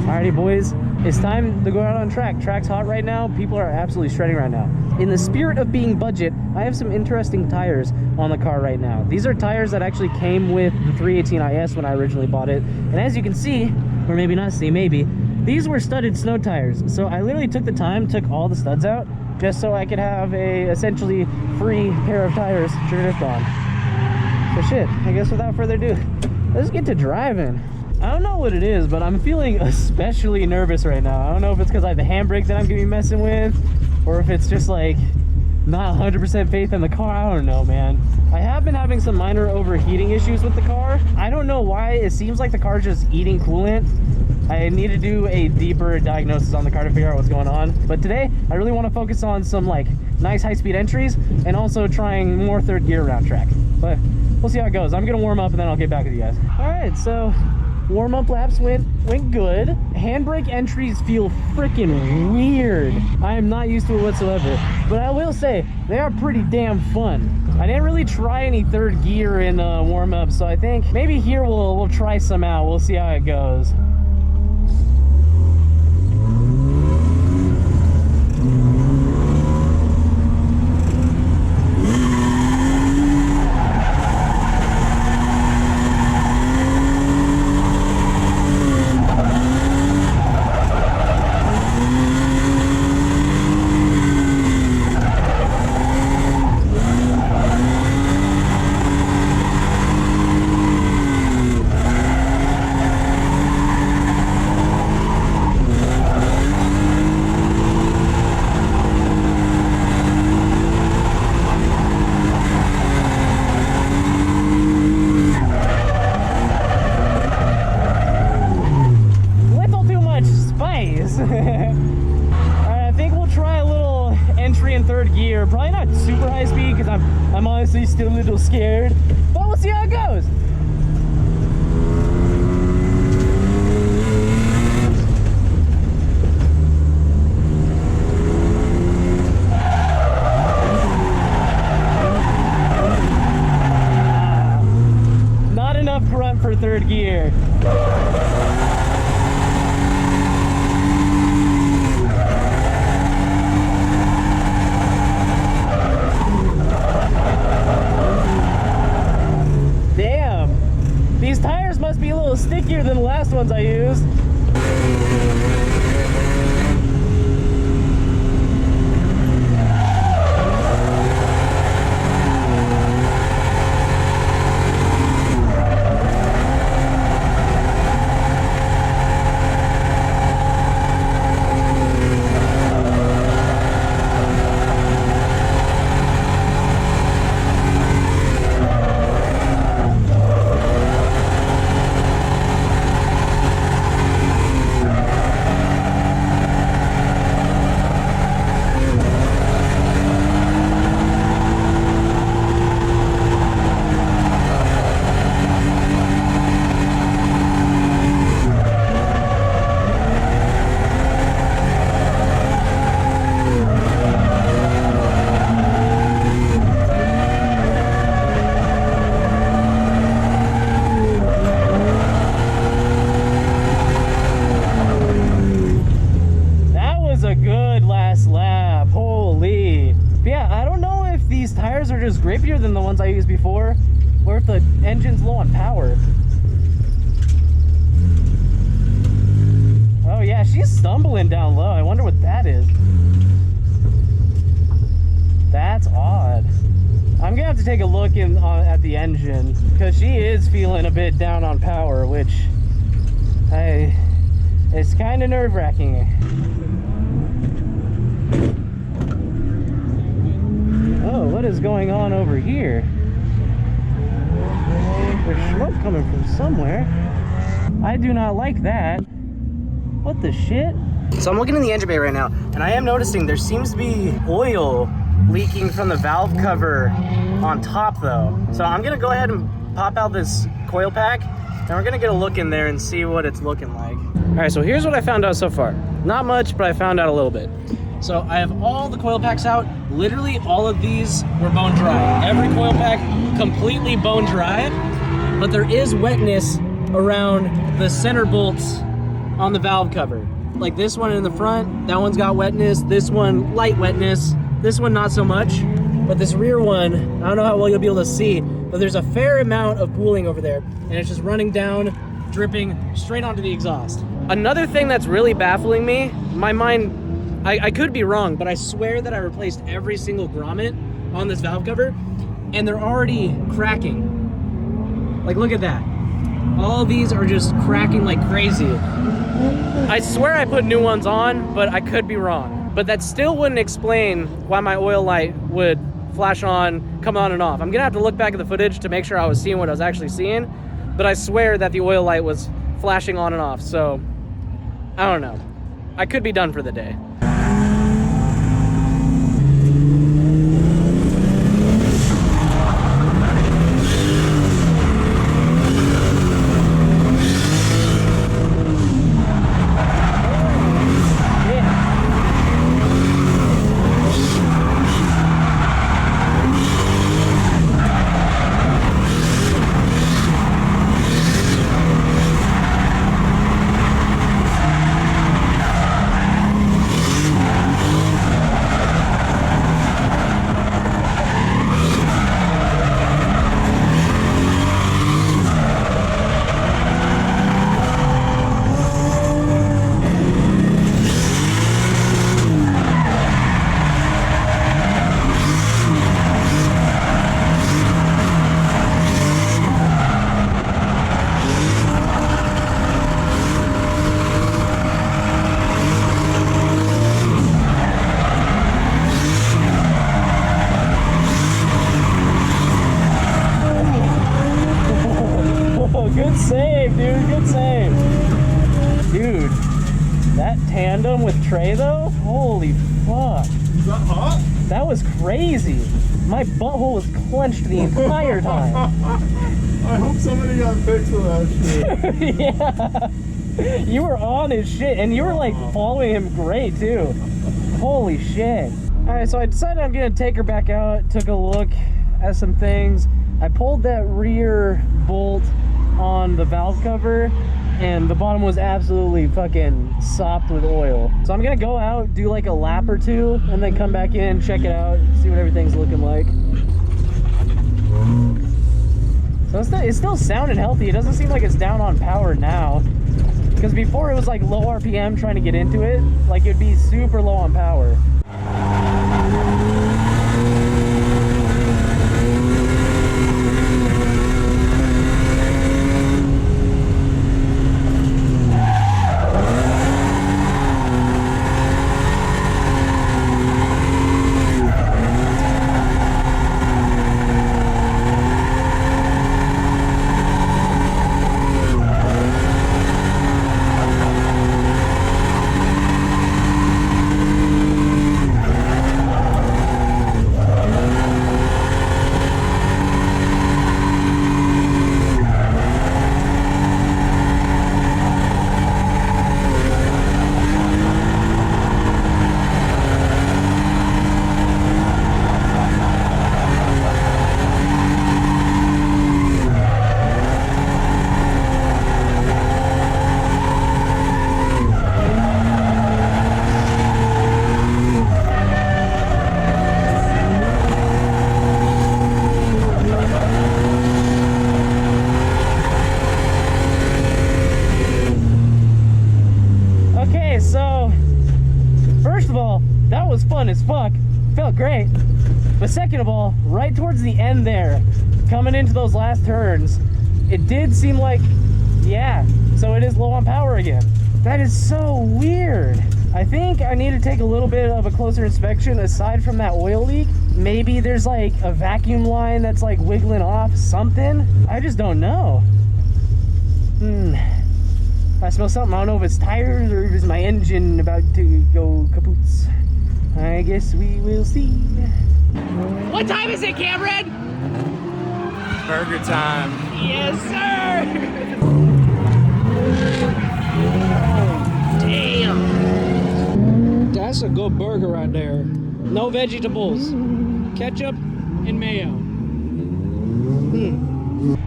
Alrighty, boys, it's time to go out on track. Track's hot right now. People are absolutely shredding right now. In the spirit of being budget, I have some interesting tires on the car right now. These are tires that actually came with the 318 IS when I originally bought it. And as you can see, or maybe not see, maybe, these were studded snow tires. So I literally took the time, took all the studs out, just so I could have a essentially free pair of tires to drift on. So shit, I guess without further ado, let's get to driving. I don't know what it is, but I'm feeling especially nervous right now. I don't know if it's because I have the handbrake that I'm gonna be messing with, or if it's just like not 100% faith in the car. I don't know, man. I have been having some minor overheating issues with the car. I don't know why. It seems like the car's just eating coolant. I need to do a deeper diagnosis on the car to figure out what's going on. But today, I really want to focus on some like nice high-speed entries and also trying more third gear around track. But we'll see how it goes. I'm gonna warm up and then I'll get back with you guys. All right, so warm-up laps went good. Handbrake entries feel freaking weird. I am not used to it whatsoever, but I will say they are pretty damn fun. I didn't really try any third gear in warm-up, so I think maybe here we'll try some out. We'll see how it goes. Probably not super high speed because I'm honestly still a little scared, but we'll see how it goes. Not enough grunt for third gear. These tires must be a little stickier than the last ones I used. Are just grippier than the ones I used before, or if the engine's low on power. Oh yeah, she's stumbling down low. I wonder what that is. That's odd. I'm gonna have to take a look at the engine because she is feeling a bit down on power, which it's kind of nerve-wracking. Oh, what is going on over here? There's smoke coming from somewhere. I do not like that. What the shit? So I'm looking in the engine bay right now, and I am noticing there seems to be oil leaking from the valve cover on top though. So I'm gonna go ahead and pop out this coil pack, and we're gonna get a look in there and see what it's looking like. All right, so here's what I found out so far. Not much, but I found out a little bit. So I have all the coil packs out. Literally all of these were bone dry. Every coil pack completely bone dry, but there is wetness around the center bolts on the valve cover. Like this one in the front, that one's got wetness. This one, light wetness. This one, not so much. But this rear one, I don't know how well you'll be able to see, but there's a fair amount of pooling over there. And it's just running down, dripping straight onto the exhaust. Another thing that's really baffling me, my mind, I could be wrong, but I swear that I replaced every single grommet on this valve cover, and they're already cracking. Like, look at that. All these are just cracking like crazy. I swear I put new ones on, but I could be wrong. But that still wouldn't explain why my oil light would flash on, come on and off. I'm gonna have to look back at the footage to make sure I was seeing what I was actually seeing, but I swear that the oil light was flashing on and off, so I don't know. I could be done for the day. Good save, dude. Good save. Dude, that tandem with tray though, holy fuck. Is that hot? That was crazy. My butthole was clenched the entire time. I hope somebody got fixed with that shit. Yeah. You were on his shit, and you were like following him great too. Holy shit. Alright, so I decided I'm gonna take her back out, took a look at some things. I pulled that rear bolt on the valve cover, and the bottom was absolutely fucking sopped with oil. So I'm gonna go out, do like a lap or two, and then come back in, check it out, see what everything's looking like. So it's still sounding healthy. It doesn't seem like it's down on power now, because before it was like low RPM trying to get into it, like it'd be super low on power. Fun as fuck, felt great. But second of all, right towards the end there, coming into those last turns, it did seem like, yeah, so it is low on power again. That is so weird. I think I need to take a little bit of a closer inspection. Aside from that oil leak, maybe there's like a vacuum line that's like wiggling off something. I just don't know. I smell something. I don't know if it's tires or if it's my engine about to go kapoots. I guess we will see. What time is it, Cameron? Burger time. Yes, sir! Damn. That's a good burger right there. No vegetables. Ketchup and mayo.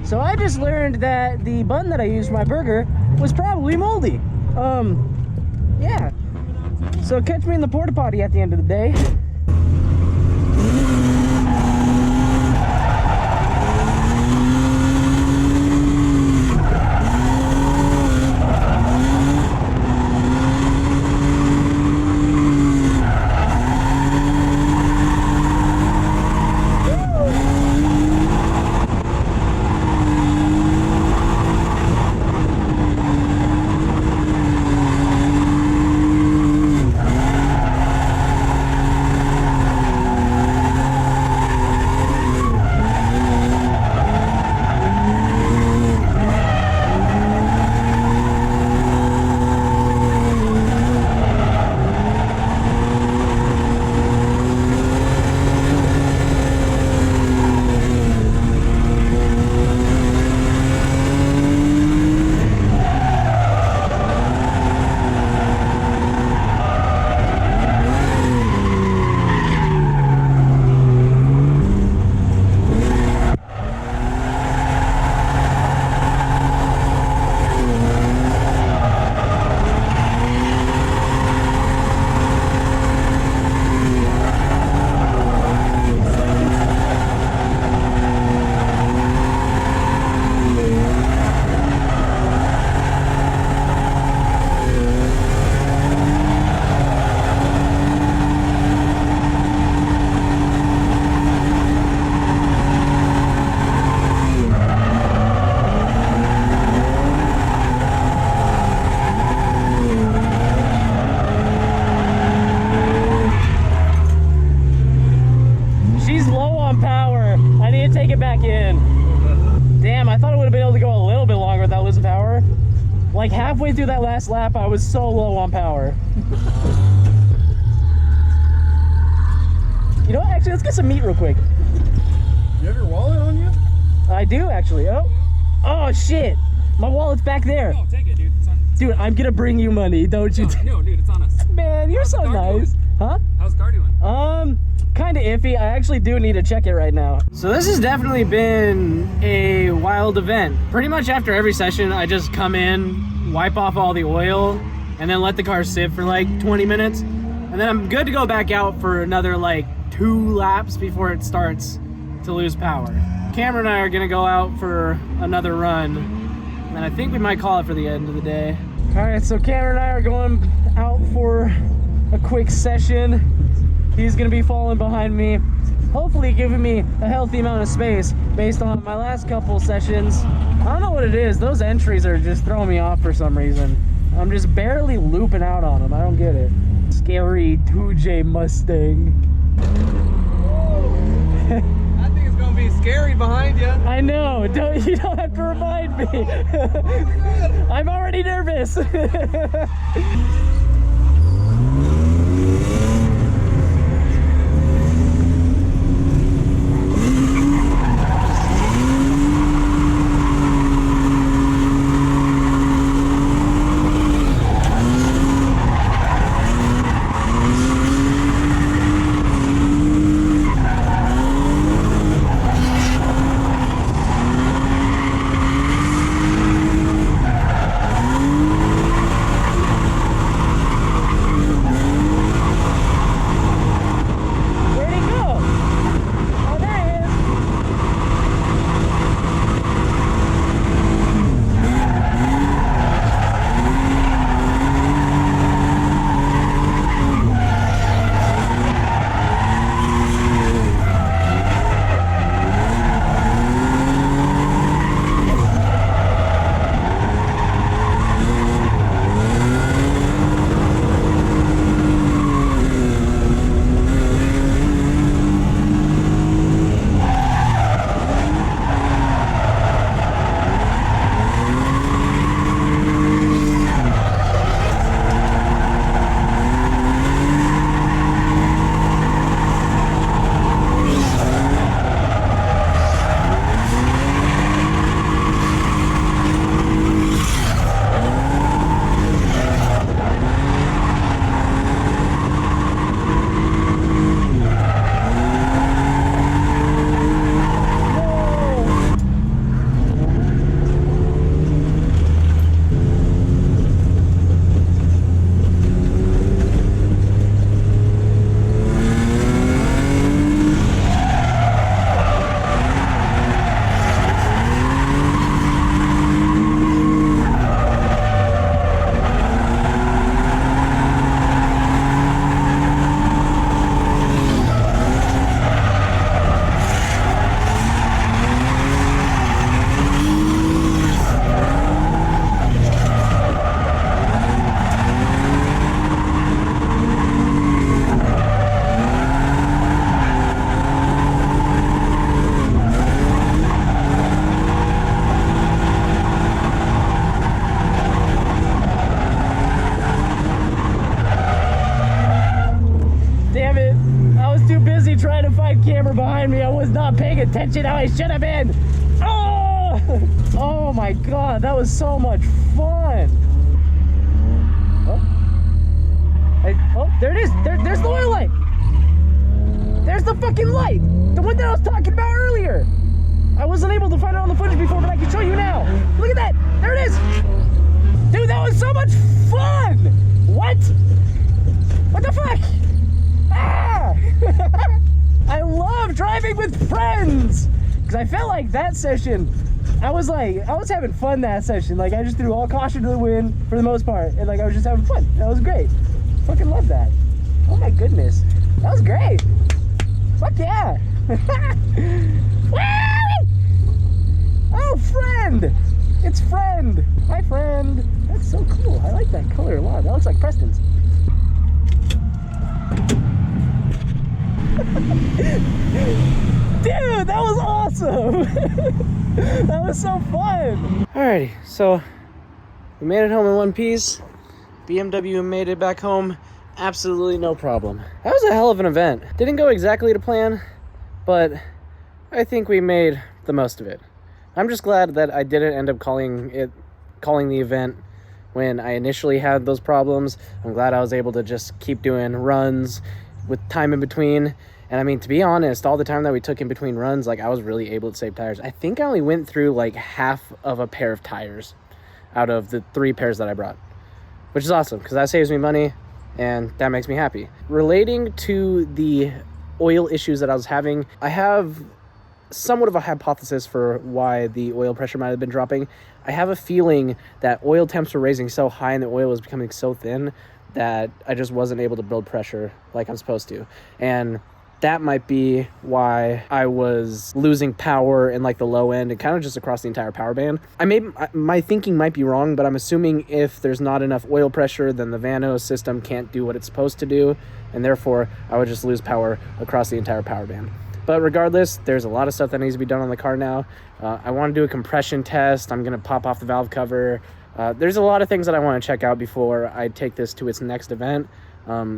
So I just learned that the bun that I used for my burger was probably moldy. Yeah. So catch me in the porta potty at the end of the day. Like halfway through that last lap, I was so low on power. You know what? Actually, let's get some meat real quick. You have your wallet on you? I do, actually. Oh shit. My wallet's back there. No, take it, dude. Dude, I'm gonna bring you money, don't you? No, dude, it's on us. Man, you're so nice. Huh? How's the car doing? Kind of iffy. I actually do need to check it right now. So this has definitely been a wild event. Pretty much after every session, I just come in, wipe off all the oil, and then let the car sit for like 20 minutes. And then I'm good to go back out for another like 2 laps before it starts to lose power. Cameron and I are gonna go out for another run, and I think we might call it for the end of the day. All right, so Cameron and I are going out for a quick session. He's gonna be falling behind me, hopefully giving me a healthy amount of space based on my last couple sessions. I don't know what it is. Those entries are just throwing me off for some reason. I'm just barely looping out on them. I don't get it. Scary 2J Mustang. I think it's gonna be scary behind you. I know. You don't have to remind me. I'm already nervous. magnified camera behind me. I was not paying attention how I should have been. Oh! Oh my God, that was so much fun. Oh, there it is. There's the oil light. There's the fucking light. The one that I was talking about earlier. I wasn't able to find it on the footage before, but I can show you now. Look at that. There it is. Dude, that was so much fun. What? What the fuck? Ah! I love driving with friends. Because I felt like that session, I was having fun that session. Like, I just threw all caution to the wind for the most part. And like, I was just having fun. That was great. Fucking love that. Oh my goodness. That was great. Fuck yeah. Oh, friend. It's friend. Hi, friend. That's so cool. I like that color a lot. That looks like Preston's. Dude, that was awesome. That was so fun. Alrighty, so we made it home in one piece. BMW made it back home. Absolutely no problem. That was a hell of an event. Didn't go exactly to plan, but I think we made the most of it. I'm just glad that I didn't end up calling the event when I initially had those problems. I'm glad I was able to just keep doing runs with time in between. And I mean, to be honest, all the time that we took in between runs, like, I was really able to save tires. I think I only went through like half of a pair of tires out of the 3 pairs that I brought, which is awesome because that saves me money and that makes me happy. Relating to the oil issues that I was having, I have somewhat of a hypothesis for why the oil pressure might have been dropping. I have a feeling that oil temps were raising so high and the oil was becoming so thin that I just wasn't able to build pressure like I'm supposed to. And that might be why I was losing power in like the low end and kind of just across the entire power band. My thinking might be wrong, but I'm assuming if there's not enough oil pressure, then the Vano system can't do what it's supposed to do, and therefore I would just lose power across the entire power band. But regardless, there's a lot of stuff that needs to be done on the car now. I want to do a compression test. I'm going to pop off the valve cover. There's a lot of things that I want to check out before I take this to its next event.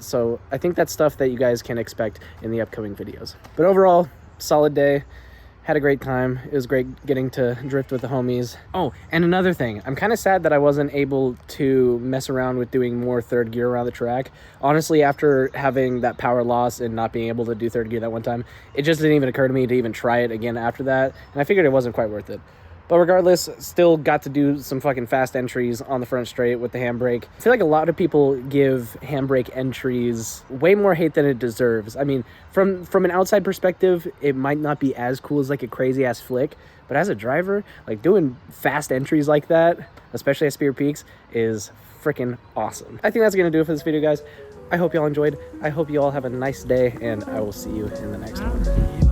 So I think that's stuff that you guys can expect in the upcoming videos. But overall, solid day. Had a great time. It was great getting to drift with the homies. Oh, and another thing. I'm kind of sad that I wasn't able to mess around with doing more third gear around the track. Honestly, after having that power loss and not being able to do third gear that one time, it just didn't even occur to me to even try it again after that. And I figured it wasn't quite worth it. But regardless, still got to do some fucking fast entries on the front straight with the handbrake. I feel like a lot of people give handbrake entries way more hate than it deserves. I mean, from an outside perspective, it might not be as cool as like a crazy ass flick, but as a driver, like doing fast entries like that, especially at Spear Peaks, is freaking awesome. I think that's gonna do it for this video, guys. I hope y'all enjoyed. I hope you all have a nice day, and I will see you in the next one.